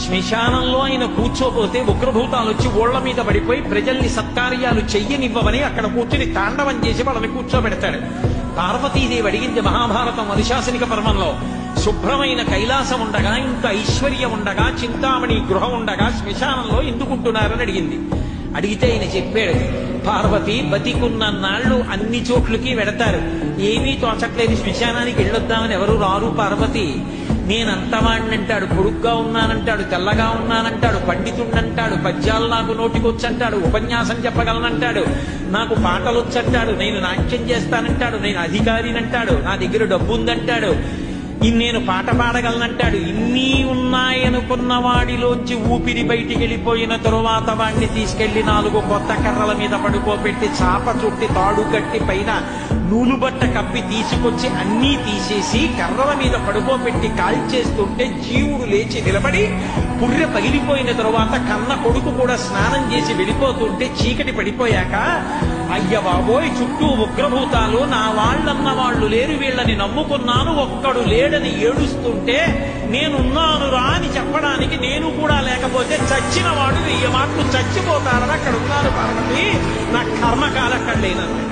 శ్మశానంలో ఆయన కూర్చోపోతే ఉగ్రభూతాలు వచ్చి ఓళ్ల మీద పడిపోయి ప్రజల్ని సత్కార్యాలు చెయ్యనివ్వవని అక్కడ కూర్చుని తాండవం చేసి వాళ్ళని కూర్చోబెడతాడు. పార్వతీదేవి అడిగింది మహాభారతం అనుశాసనిక పర్వంలో, శుభ్రమైన కైలాసం ఉండగా, ఇంత ఐశ్వర్యం ఉండగా, చింతామణి గృహం ఉండగా శ్మశానంలో ఎందుకుంటున్నారని అడిగింది. అడిగితే ఆయన చెప్పాడు, పార్వతి బతికున్న నాళ్ళు అన్ని చోట్లకి వెడతారు, ఏమీ తోచట్లేదు, శ్మశానానికి వెళ్ళొద్దామని ఎవరు రారు పార్వతి. నేనంతవాణ్ణంటాడు, పొడుగ్గా ఉన్నానంటాడు, తెల్లగా ఉన్నానంటాడు, పండితుణ్ణంటాడు, పద్యాలు నాకు నోటికొచ్చంటాడు, ఉపన్యాసం చెప్పగలనంటాడు, నాకు పాటలొచ్చంటాడు, నేను నాట్యం చేస్తానంటాడు, నేను అధికారినంటాడు, నా దగ్గర డబ్బుందంటాడు, నేను పాట పాడగలనంటాడు. ఇన్ని ఉన్నాయనుకున్న వాడిలోంచి ఊపిరి బయటికి వెళ్ళిపోయిన తరువాత వాడిని తీసుకెళ్లి 4 కొత్త కర్రల మీద పడుకోబెట్టి చాప చుట్టి తాడు కట్టి పైన నూలుబట్ట కప్పి తీసుకొచ్చి అన్నీ తీసేసి కర్రల మీద పడుకోబెట్టి కాల్చేస్తుంటే జీవుడు లేచి నిలబడి పుర్రె పగిలిపోయిన తరువాత కన్న కొడుకు కూడా స్నానం చేసి వెళ్ళిపోతుంటే చీకటి పడిపోయాక, అయ్య బాబోయ్ చుట్టూ ఉగ్రభూతాలు, నా వాళ్ళన్న వాళ్ళు లేరు, వీళ్ళని నమ్ముకున్నాను, ఒక్కడు లేడని ఏడుస్తుంటే నేనున్నాను రా అని చెప్పడానికి నేను కూడా లేకపోతే చచ్చిన వాడు 1000 మాటలు చచ్చిపోతారని అక్కడ ఉన్నారు పార్వతి, నా కర్మకాలక్కడ లేనన్నాడు.